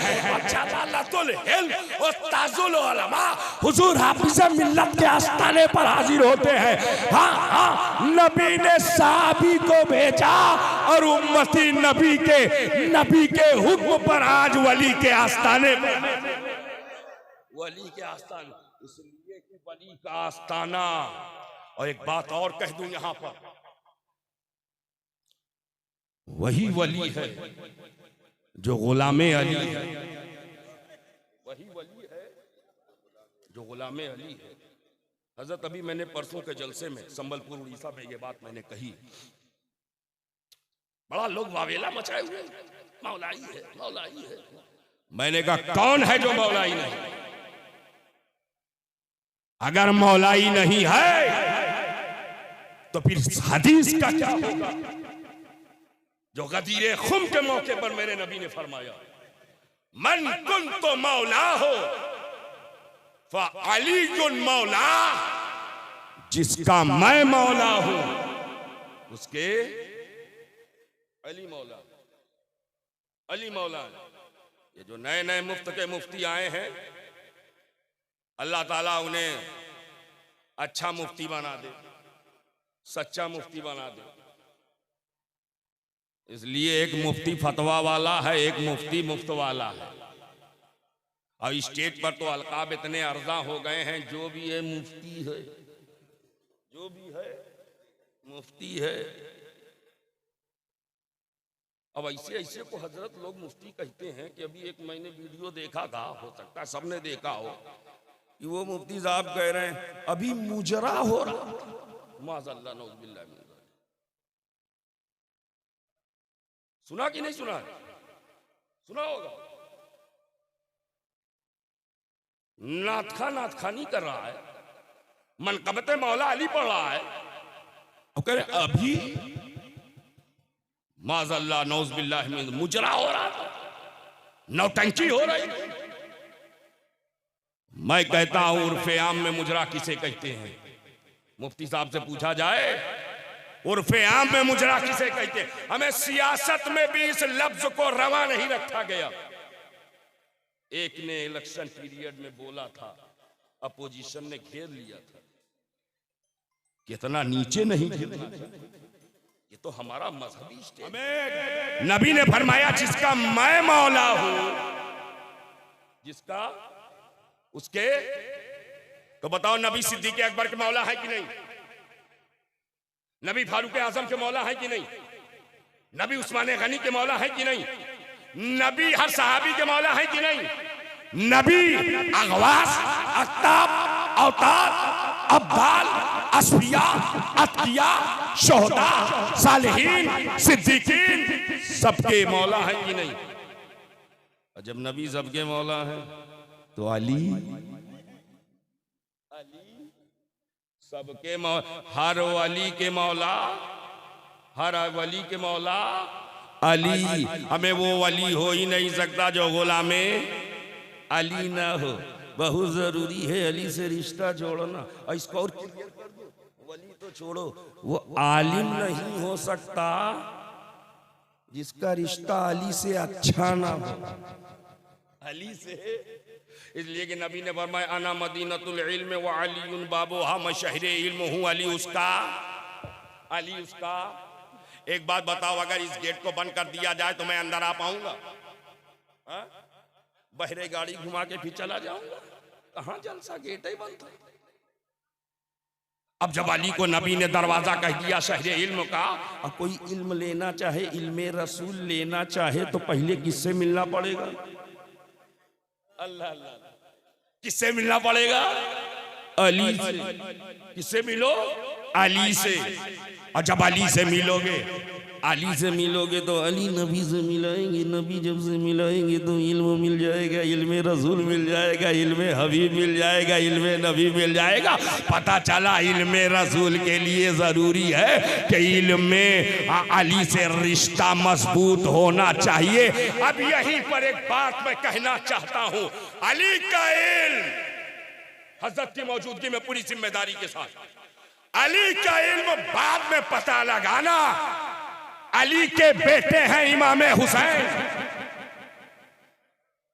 A: जलालतुल इल्म उस्ताजुल उलमा हुजूर हाफिज मिल्लत के आस्ताने पर हाजिर होते हैं। हाँ हाँ, नबी ने सहाबी को भेजा और उम्मती नबी के हुक्म पर आज वली के आस्ताने पर, वली के आस्ताने, इसलिए कि वली का आस्ताना। और एक बात और कह दूं यहां पर, वही वली है जो गुलामे अली है, वही वली है जो गुलामे अली है। हजरत अभी मैंने परसों के जलसे में संबलपुर उड़ीसा में ये बात मैंने कही, बड़ा लोग वावेला मचाए हुए, मौलाई है मौलाई है। मैंने कहा कौन है जो मौलाई नहीं? अगर मौलाई नहीं है तो फिर हदीस का क्या होगा जो गदीरे खुम के मौके पर मेरे नबी ने फरमाया, मन कुन तो मौला हो फ़अली मौला, जिसका मैं मौला हूं उसके अली मौला, अली मौला। ये जो नए नए मुफ्त के मुफ्ती आए हैं, अल्लाह ताला उन्हें अच्छा मुफ्ती बना दे, सच्चा मुफ्ती बना दे। इसलिए एक मुफ्ती फतवा वाला है, एक मुफ्ती मुफ्त वाला है। और स्टेट पर तो अलकाब इतने अर्जा हो गए हैं, जो भी है मुफ्ती है, जो भी है मुफ्ती है। अब ऐसे ऐसे को हजरत लोग मुफ्ती कहते हैं कि अभी एक मैंने वीडियो देखा था, हो सकता है सबने देखा हो, कि वो मुफ्ती साहब कह रहे हैं अभी मुजरा हो रहा, माज़अल्लाह नौज़ुबिल्लाह मिन ज़ालिक। सुना कि नहीं सुना? सुना होगा। नातखानी कर रहा है, मनकबते मौला अली पढ़ रहा है, और कह रहे अभी माज़अल्लाह नौज़ुबिल्लाह मिन मुजरा हो रहा था, नौटंकी हो रही। मैं कहता हूं उर्फे आम में मुजरा किसे कहते हैं? मुफ्ती साहब से पूछा जाए उर्फे आम में मुजरा किसे कहते हैं? हमें सियासत में भी इस लफ्ज को रवा नहीं रखा गया। एक ने इलेक्शन पीरियड में बोला था, अपोजिशन ने घेर लिया था, कितना नीचे नहीं गिरना, ये तो हमारा मजहबी स्टेट। नबी ने फरमाया जिसका मैं मौला हूं, जिसका उसके, तो बताओ नबी सिद्दीक अकबर के मौला है कि नहीं? नबी फारूक आजम के मौला है कि नहीं? नबी उस्मान गनी के मौला है कि नहीं? नबी हर सहाबी के मौला है कि नहीं? नबी अगवास, अख्ताब, औताद, अब्दाल, अस्फिया, अतकिया, शोहदा, सालिहीन, सिद्दीकीन सबके मौला है कि नहीं? और जब नबी सबके मौला है तो अली सबके मौला, हर वली के मौला, हर वली के मौला अली। हमें वो वली हो ही नहीं सकता जो गुलामे अली ना हो। बहुत जरूरी है अली से रिश्ता जोड़ना। और इसको और क्लियर कर दो, वली तो छोड़ो, वो आलिम नहीं हो सकता जिसका रिश्ता अली से अच्छा ना हो, अली से। इसलिए कि नबी ने फरमाया अना मदीनतुल इल्म व अलीयुन बाबुहा, मैं शहरे इल्म हूँ, अली उसका, अली उसका। एक बात बताओ, अगर इस गेट को बंद कर दिया जाए तो मैं अंदर आ पाऊंगा? बहरे गाड़ी घुमा के फिर चला जाऊंगा? कहां जलसा, गेट ही बंद था। अब जब अली को नबी ने दरवाजा कह दिया शहरे इल्म का, और कोई इल्म लेना चाहे, इल्मे रसूल लेना चाहे, तो पहले किससे मिलना पड़ेगा? अल्लाह अल्लाह, किससे मिलना पड़ेगा? अली से। किससे मिलो? अली से। और जब अली से मिलोगे, अली से मिलोगे तो अली नबी से मिलाएंगे, नबी जब से मिलाएंगे तो इल्म मिल जाएगा, इल्मे रसूल मिल जाएगा, इल्मे हबीब मिल जाएगा, इल्मे नबी मिल जाएगा। पता चला इल्मे रसूल के लिए जरूरी है कि इल्मे अली से रिश्ता मजबूत होना चाहिए। अब यहीं पर एक बात मैं कहना चाहता हूं, अली का इल्म हजरत की मौजूदगी में पूरी जिम्मेदारी के साथ, अली का इल्म बाद में पता लगाना। अली के बेटे हैं इमाम हुसैन।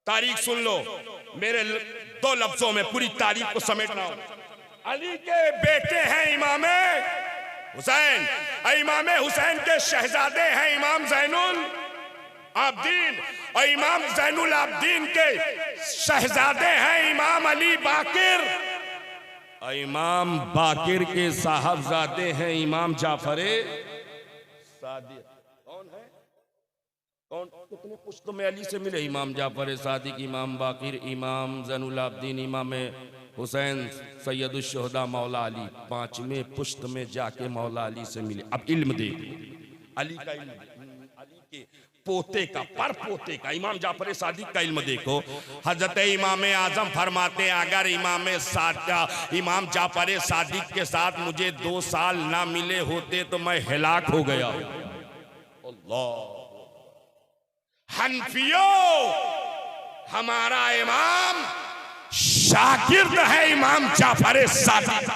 A: तारीख सुन लो, मेरे दो लफ्जों में पूरी तारीख को समेट रहा हूं। अली के बेटे हैं इमाम हुसैन, इमाम हुसैन के शहजादे हैं इमाम ज़ैनुल आबदीन, और इमाम ज़ैनुल आबदीन के शहजादे हैं इमाम अली बाकिर, और इमाम बाकिर के साहबजादे हैं इमाम जाफरे सादिक। कौन है? कौन? कितने पुश्त में अली से मिले? इमाम जाफर सादिक, इमाम बाकिर, इमाम ज़ैनुल आबदीन, इमाम हुसैन सैयदुल शुहदा मौला अली, पांचवें पुश्त में जाके मौला अली से मिले। अब इल्म देखो, अली का इल्म, अली के पोते का, पर पोते का, इमाम जाफर सादिक का इल्म देखो। हजरत इमाम आजम फरमाते हैं अगर इमाम जाफर सादिक के साथ मुझे 2 साल ना मिले होते तो मैं हिलाक हो गया। अल्लाह, हनफियों, हमारा इमाम शागिर्द है इमाम जाफर सादिक।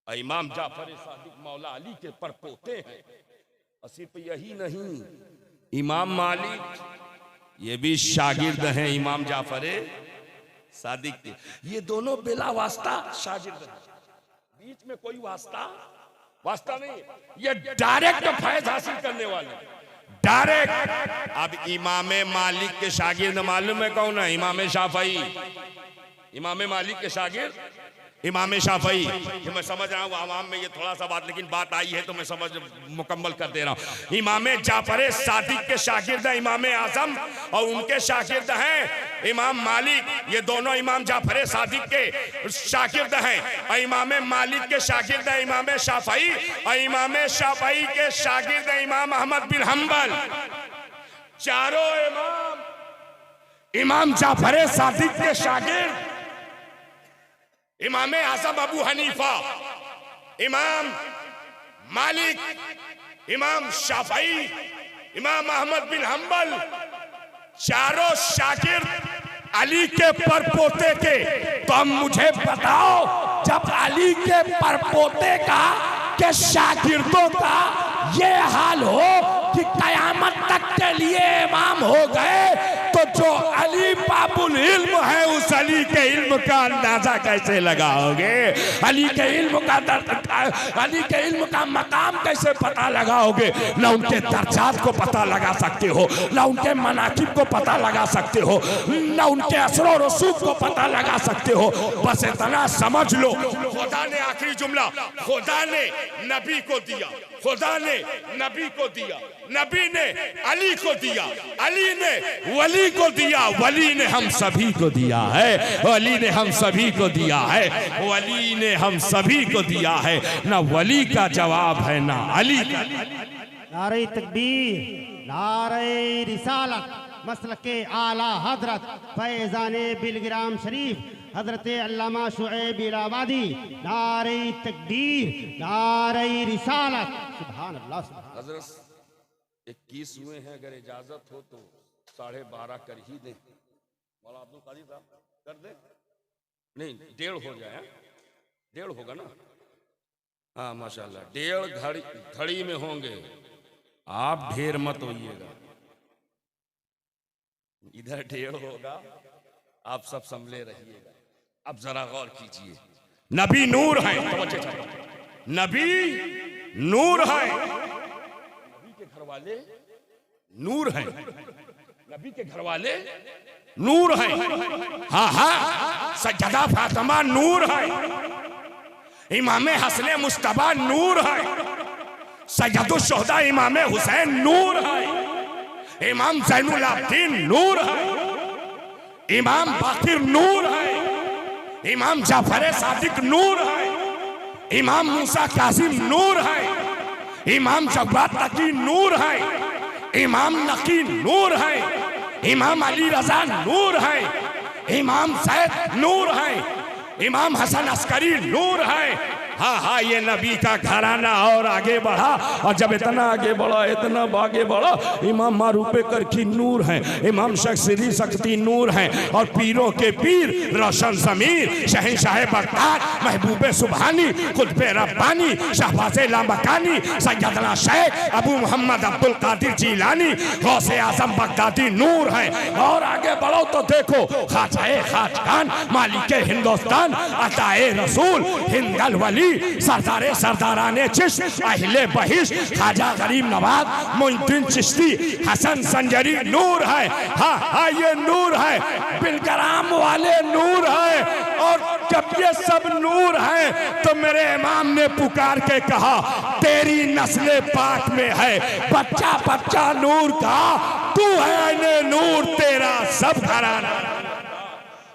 A: और इमाम जाफर सादिक मौला अली के परपोते हैं। और सिर्फ यही नहीं, इमाम मालिक ये भी शागिर्द हैं इमाम जाफर सादिक के। ये दोनों बिला वास्ता शागिर्द हैं, बीच में कोई वास्ता नहीं, ये डायरेक्ट फैज हासिल करने वाले, डायरेक्ट। अब इमाम मालिक के शागिर्द मालूम है कौन है? इमाम शाफई। इमाम मालिक के शागिर्द इमाम शाफई। तो मैं समझ रहा हूँ आवाम में ये थोड़ा सा बात, लेकिन बात आई है तो मैं समझ मुकम्मल कर दे रहा हूँ। इमाम जाफर सादिक के शागिर्द हैं इमाम आजम, और उनके शागिर्द हैं इमाम मालिक। ये दोनों इमाम जाफर सादिक के शागिर्द हैं, और इमाम मालिक के शागिर्द हैं इमाम शाफई, और इमाम शाफई के शागिर्द हैं इमाम अहमद बिन हम्बल। चारों इमाम जाफर सादिक के शागिर्द इमाम आजम अबू हनीफा, इमाम मालिक, इमाम शाफई, इमाम अहमद बिन हम्बल, चारों शागिर्द अली के परपोते के। तो अब मुझे बताओ, जब अली के परपोते का के शागिर्दों का ये हाल हो कि कयामत तक के लिए इमाम हो गए, तो जो अली बाबुल इल्म है उस अली के इल्म का अंदाजा कैसे लगाओगे? अली के इल्म का मकाम कैसे पता लगाओगे? ना उनके दर्जात को पता लगा सकते हो, ना उनके मनाकिब को पता लगा सकते हो, ना उनके असर और रसूख को पता लगा सकते हो। बस इतना समझ लो, खुदा ने आखिरी जुमला, खुदा ने नबी को दिया, खुदा ने नबी को दिया, नबी ने अली को दिया, अली ने वली को दिया, वली ने हम सभी को दिया है, वली ने हम सभी को दिया है, वली ने हम सभी को दिया है। ना वली का जवाब है ना अली का।
B: नारे तकबीर, नारे रिसालत, मसलक के आला हजरत फैजाने बिलग्राम शरीफ हजरत अल्लामा शुएब इलाहाबादी। नारे तकबीर, नारे रिसालत, सुभान अल्लाह।
A: हजरत 21 हुए हैं, अगर इजाजत हो तो 12:30 कर ही दें। मौला अब्दुल कादिर साहब कर दे? नहीं, 1:30 हो जाए, 1:30 होगा ना? हाँ माशाल्लाह, 1:30 घड़ी में होंगे। आप ढेर मत होइएगा, इधर 1:30 होगा, आप सब संभले रहिएगा। अब जरा गौर कीजिए, नबी नूर है, नबी नूर है, नबी के घर वाले नूर हैं, नबी के घर वाले नूर हैं। हाँ हाँ, सज्जदा फातिमा नूर है, इमाम हसन मुस्तफा नूर है, सैयदुल शुहदा इमाम हुसैन नूर है, इमाम ज़ैनुल आबिदीन नूर है, इमाम बाकिर नूर है, इमाम जाफर सादिक नूर है, इमाम मूसा कासिम नूर है, इमाम जव्वाद तकी नूर है, इमाम नकी नूर है, इमाम अली रजा नूर है, इमाम सैद नूर है, इमाम हसन अस्करी नूर है। हाँ हाँ, ये नबी का घराना और आगे बढ़ा, और जब इतना आगे बढ़ा, इतना आगे बढ़ा, इमाम मारूफे करकी नूर हैं, इमाम शख्सरी सख्ती नूर हैं, और पीरों के पीर रोशन ज़मीर शहंशाह बगदाद महबूब सुबहानी खुतबे रब्बानी शहबाज़े लामकानी सैयदना शेख अबू मोहम्मद अब्दुल कादिर जीलानी गौसे आज़म बगदादी नूर हैं। और आगे बढ़ो तो देखो, ख्वाजाए खाजगान मालिके हिंदुस्तान अताए रसूल हिंदल वली सरदारे सरदाराने चिश्त अहले बहिश ख्वाजा गरीब नवाज मोइनुद्दीन चिश्ती हसन संजरी नूर है। हाँ हाँ, ये नूर है, बिलग्राम वाले नूर है। और जब ये सब नूर है तो मेरे इमाम ने पुकार के कहा, तेरी नस्ल पाक में है बच्चा बच्चा नूर का, तू है ऐने नूर तेरा सब घराना,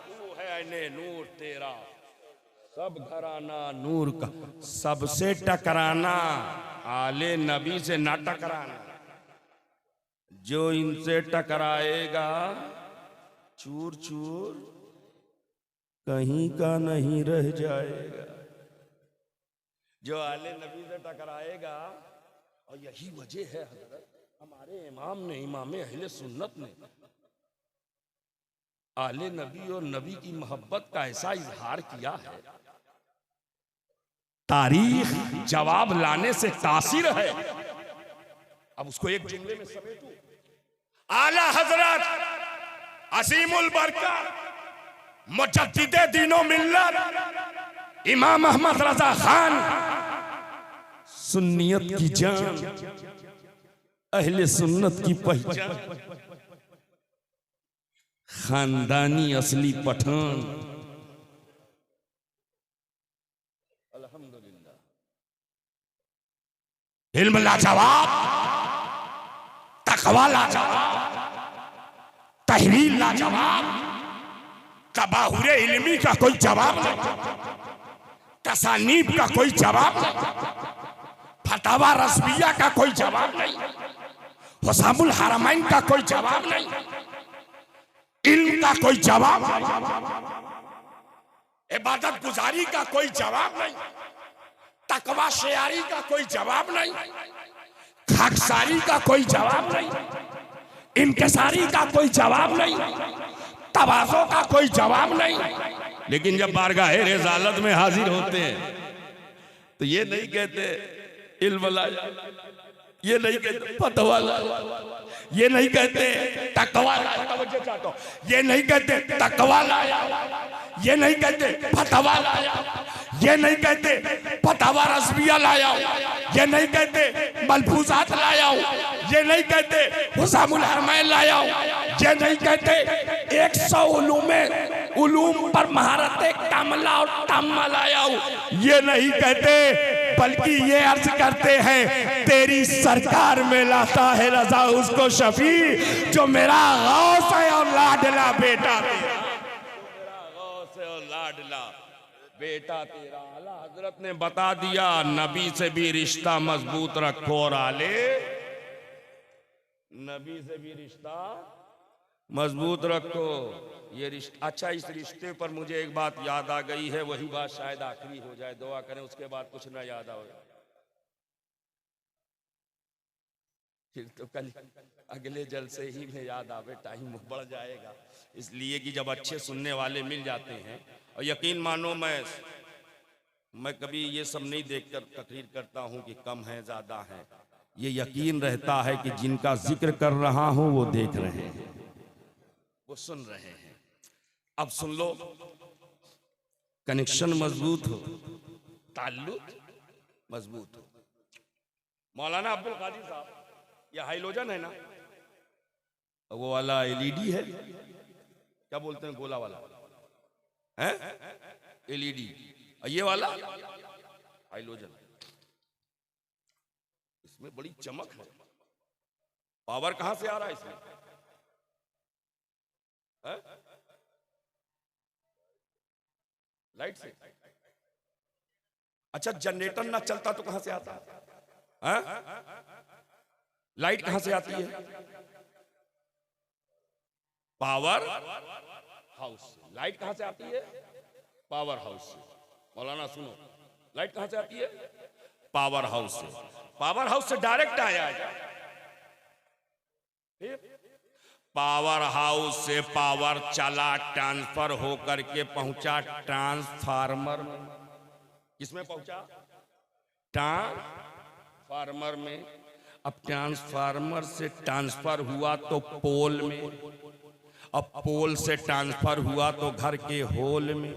A: तू है ऐने नूर तेरा सब घराना नूर का। सबसे टकराना, आले नबी से ना टकराना, जो इनसे टकराएगा चूर चूर कहीं का नहीं रह जाएगा। जो आले नबी से टकराएगा, और यही वजह है हज़रत हमारे इमाम ने, इमाम अहले सुन्नत ने आले नबी और नबी की मोहब्बत का ऐसा इजहार किया है, तारीख जवाब लाने से कासिर है। अब उसको एक जुमले में समेटूं। आला हजरत असीमुल बरकत मुजद्दिदे दीनो मिल्लत इमाम अहमद रजा खान, सुन्नियत की जान, अहले सुन्नत की पहचान, खानदानी असली पठान। अल्हम्दुलिल्लाह। इल्म लाजवाब, तकवा लाजवाब, तहरीर लाजवाब, तबाहुरे इल्मी का कोई जवाब नहीं, तसानीब का कोई जवाब नहीं, फतावा रस्मिया का कोई जवाब नहीं, हुसामुल हरमैन का कोई जवाब नहीं, इल्म का कोई जवाब नहीं, इबादत गुजारी का कोई जवाब नहीं, तकवा शेयारी का कोई जवाब नहीं, खाकसारी का कोई जवाब नहीं, इनकसारी का कोई जवाब नहीं, तवाज़ो का कोई जवाब नहीं। लेकिन जब बारगाह रिसालत में हाजिर होते हैं तो ये नहीं कहते इल्म लाया, ये नहीं कहते फतवा लाया, ये नहीं कहते तकवा लाया, तवज्जो चाहता हूं, ये नहीं कहते तकवा लाया, ये नहीं कहते फतवा लाया, ये नहीं कहते फतवा रस्मिया लाया, ये नहीं कहते मलफूजात लाया, ये नहीं कहते हुसामुल हरमैन लाया, ये नहीं कहते 100 उलूम पर महारत कामला और ताम्मा लाया, ये नहीं कहते, बल्कि ये अर्ज करते हैं तेरी सरकार में लाता है रजा उसको शफी जो मेरा गौस है और लाडला बेटा तेरा, मेरा गौस है और लाडला बेटा तेरा। आला हजरत ने बता दिया नबी से भी रिश्ता मजबूत रखो और आले नबी से भी रिश्ता मजबूत रखो। ये रिश्ता अच्छा, इस रिश्ते पर मुझे एक बात याद आ गई है, वही बात शायद आखिरी हो जाए, दुआ करें उसके बाद कुछ ना याद आओ, फिर तो कल अगले जलसे ही में याद आवे, टाइम बढ़ जाएगा। इसलिए कि जब अच्छे सुनने वाले मिल जाते हैं, और यकीन मानो मैं कभी ये सब नहीं देखकर तकरीर करता हूं कि कम है ज्यादा है, ये यकीन रहता है कि जिनका जिक्र कर रहा हूं वो देख रहे हैं, वो सुन रहे हैं। अब सुन लो, कनेक्शन मजबूत हो, ताल्लुक मजबूत हो। मौलाना अब्दुल कादिर साहब, ये हाइलोजन है ना, वो वाला एलईडी है, क्या बोलते हैं गोला वाला है, एलईडी, ये वाला हाइलोजन, इसमें बड़ी चमक है। पावर कहां से आ रहा है इसमें? लाइट से। अच्छा, जनरेटर ना चलता तो कहां से आता है? लाइट कहां से आती है? पावर हाउस से। लाइट कहां से आती है? पावर हाउस से। मौलाना सुनो, लाइट कहां से आती है? पावर हाउस से। पावर हाउस से डायरेक्ट आया है, पावर हाउस से पावर चला, ट्रांसफर होकर के पहुंचा ट्रांसफार्मर में। किसमें पहुंचा? ट्रांसफार्मर में। अब ट्रांसफार्मर से ट्रांसफर हुआ तो पोल में, अब पोल से ट्रांसफर हुआ तो घर के होल में।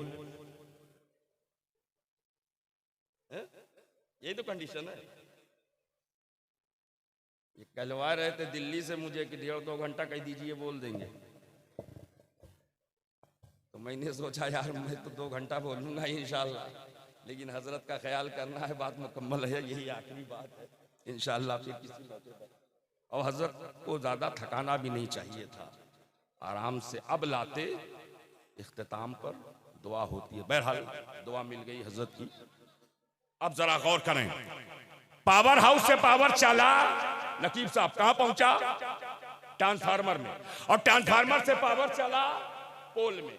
A: यही तो कंडीशन है। ये कहलवा रहे थे दिल्ली से मुझे कि 1.5-2 घंटा कह दीजिए, बोल देंगे। तो मैंने सोचा यार मैं तो 2 घंटा बोलूंगा इंशाल्लाह, लेकिन हजरत का ख्याल करना है, बात मुकम्मल है, यही आखिरी बात है इंशाल्लाह। फिर किसी मौके पर, और हजरत को ज्यादा थकाना भी नहीं चाहिए था, आराम से अब लाते इख्तिताम पर दुआ होती है। बहरहाल दुआ मिल गई हजरत की। अब जरा गौर करें, पावर हाउस से पावर चला, नकीब साहब कहां पहुंचा? ट्रांसफार्मर में, और ट्रांसफार्मर से पावर चला पोल में,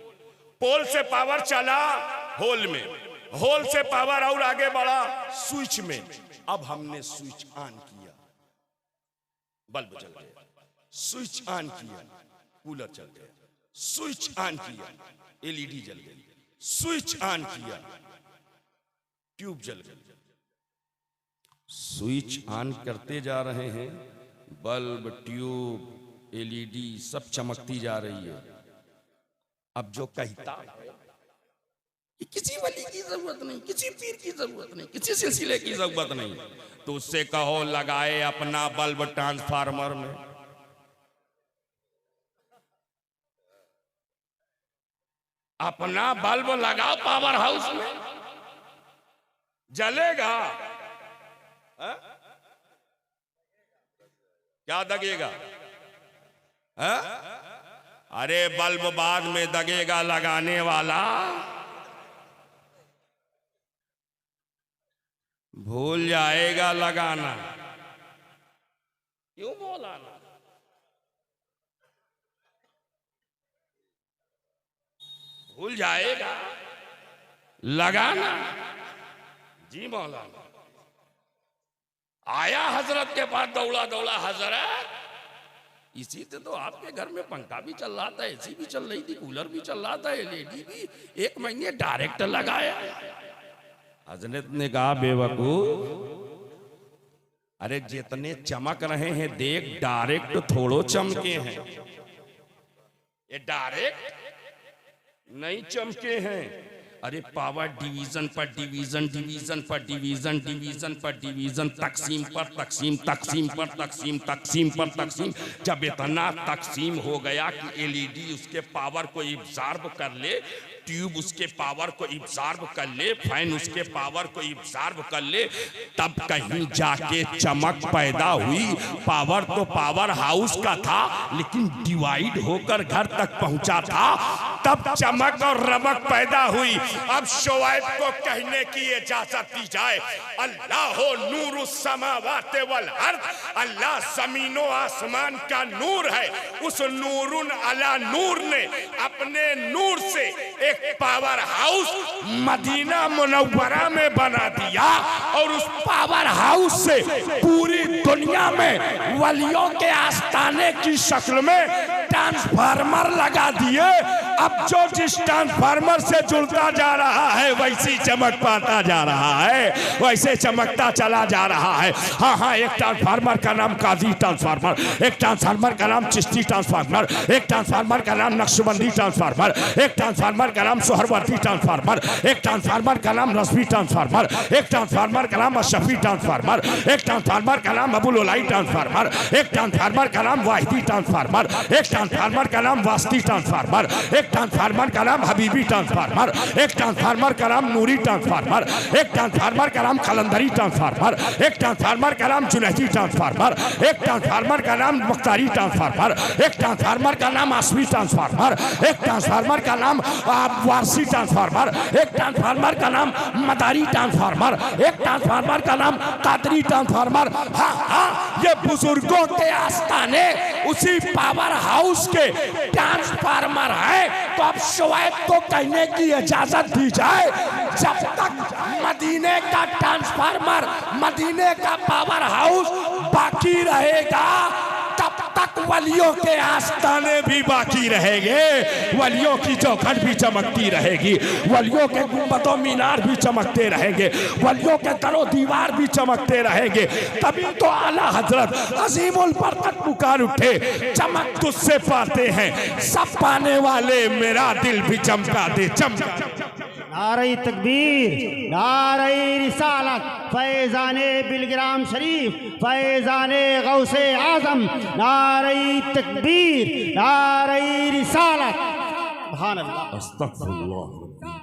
A: पोल से पावर चला होल में, होल से पावर और आगे बढ़ा स्विच में। अब हमने स्विच ऑन किया, बल्ब जल गया, स्विच ऑन किया, कूलर चल गया, स्विच ऑन किया, एलईडी जल गई, स्विच ऑन किया, ट्यूब जल गई। स्विच ऑन करते जा रहे हैं, बल्ब, ट्यूब, एलईडी सब चमकती जा रही है। अब जो कहता है कि किसी वली की जरूरत नहीं, किसी पीर की जरूरत नहीं, किसी सिलसिले की जरूरत नहीं, तो उससे कहो लगाए अपना बल्ब ट्रांसफार्मर में। अपना बल्ब लगाओ पावर हाउस में, जलेगा। हा? क्या दगेगा? हा? अरे बल्ब बाद में दगेगा, लगाने वाला भूल जाएगा लगाना। क्यों बोलाना? भूल जाएगा लगाना। जी मौलाना। आया हजरत के पास, दौड़ा दौड़ा, हजरत इसी से तो आपके घर में पंखा भी चल रहा था, एसी भी चल रही थी, कूलर भी चल रहा था, एलईडी भी 1 महीने डायरेक्ट लगाया। हजरत ने कहा बेवकूफ, अरे जितने चमक रहे हैं देख, डायरेक्ट थोड़ो चमके हैं, ये डायरेक्ट नहीं चमके हैं। अरे पावर डिवीजन पर डिवीजन, डिवीजन पर डिवीजन, डिवीजन पर डिवीजन, तकसीम पर तकसीम, तकसीम पर तकसीम, तकसीम पर तकसीम। जब इतना तकसीम हो गया कि एलईडी उसके पावर को इब्जार्ब कर ले, ट्यूब उसके पावर को इब्जार्ब कर ले, फैन उसके पावर को इब्जार्ब कर ले, तब कहीं जाके चमक पैदा हुई। पावर तो पावर हाउस का था, लेकिन डिवाइड होकर घर तक पहुंचा था, तब चमक और रमक पैदा हुई। अब शोएब को कहने की इजाजत दी जाए, अल्लाह नूर समावाते वल अर्द, अल्लाह जमीनों आसमान का नूर है। उस नूरुन अला नूर ने अपने नूर से एक पावर हाउस मदीना मुनव्वरा में बना दिया, और उस पावर हाउस से पूरी दुनिया में वलियों के आस्थाने की शक्ल में ट्रांसफार्मर लगा दिए। अब जो जिस ट्रांसफार्मर से जुड़ता जा रहा है वैसी चमक पाता जा रहा है, वैसे चमकता चला जा रहा है। हाँ हाँ, एक ट्रांसफार्मर का नाम काजी ट्रांसफार्मर, एक ट्रांसफार्मर का नाम चिश्ती ट्रांसफार्मर, एक ट्रांसफार्मर का नाम नक्शबंदी ट्रांसफार्मर, एक ट्रांसफार्मर का नाम सोहरवर्दी ट्रांसफार्मर, एक ट्रांसफार्मर का नाम रस्वी ट्रांसफार्मर, एक ट्रांसफार्मर का नाम अशफी ट्रांसफार्मर, एक ट्रांसफार्मर का नाम अबुल उलाई ट्रांसफार्मर, एक ट्रांसफार्मर का नाम वाहिदी ट्रांसफार्मर, एक ट्रांसफार्मर का नाम वास्ती ट्रांसफार्मर, एक ट्रांसफार्मर का नाम हबीबी ट्रांसफार्मर, एक ट्रांसफार्मर का नाम नूरी ट्रांसफार्मर, एक ट्रांसफार्मर का नाम कलंदरी ट्रांसफार्मर, एक ट्रांसफार्मर का नाम जुनैदी ट्रांसफार्मर, एक ट्रांसफार्मर का नाम मुख्तारी ट्रांसफार्मर, एक ट्रांसफार्मर का नाम आसमी ट्रांसफार्मर, एक ट्रांसफार्मर का नाम वारसी ट्रांसफार्मर, एक ट्रांसफार्मर का नाम मदारी ट्रांसफार्मर, एक ट्रांसफार्मर का नाम कादरी ट्रांसफार्मर। हाँ हाँ, ये बुजुर्गों के आस्थाने उसी पावर हाउस के ट्रांसफार्मर है। तो अब शोएब को कहने की इजाजत दी जाए, जब तक मदीने का ट्रांसफार्मर, मदीने का पावर हाउस बाकी रहेगा, तब तक वलियों के आस्थाने भी बाकी रहेंगे, वलियों की चौखट भी चमकती रहेगी, वलियों के गुंबदों मीनार भी चमकते रहेंगे, वलियों के दरो दीवार भी चमकते रहेंगे। तभी तो आला हजरत अजीमुल बरकत पुकार उठे, चमक तुझसे पाते हैं सब पाने वाले, मेरा दिल भी चमका दे, चमका।
B: नारे तकबीर, नारे रिसालत, फैज़ाने बिलग्राम शरीफ, फैज़ाने गौसे आज़म, नारे तकबीर, नारे रिसालत। सुभान अल्लाह,
A: अस्तगफिरुल्लाह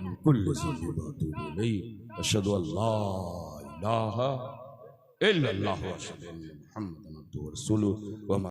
A: मिन कुल्लि ज़ंबि व अतूबु इलैहि, अशहदु अल्ला इलाहा इल्लल्लाह व अशहदु अन्ना मुहम्मदन अब्दुहु व रसूलुहु।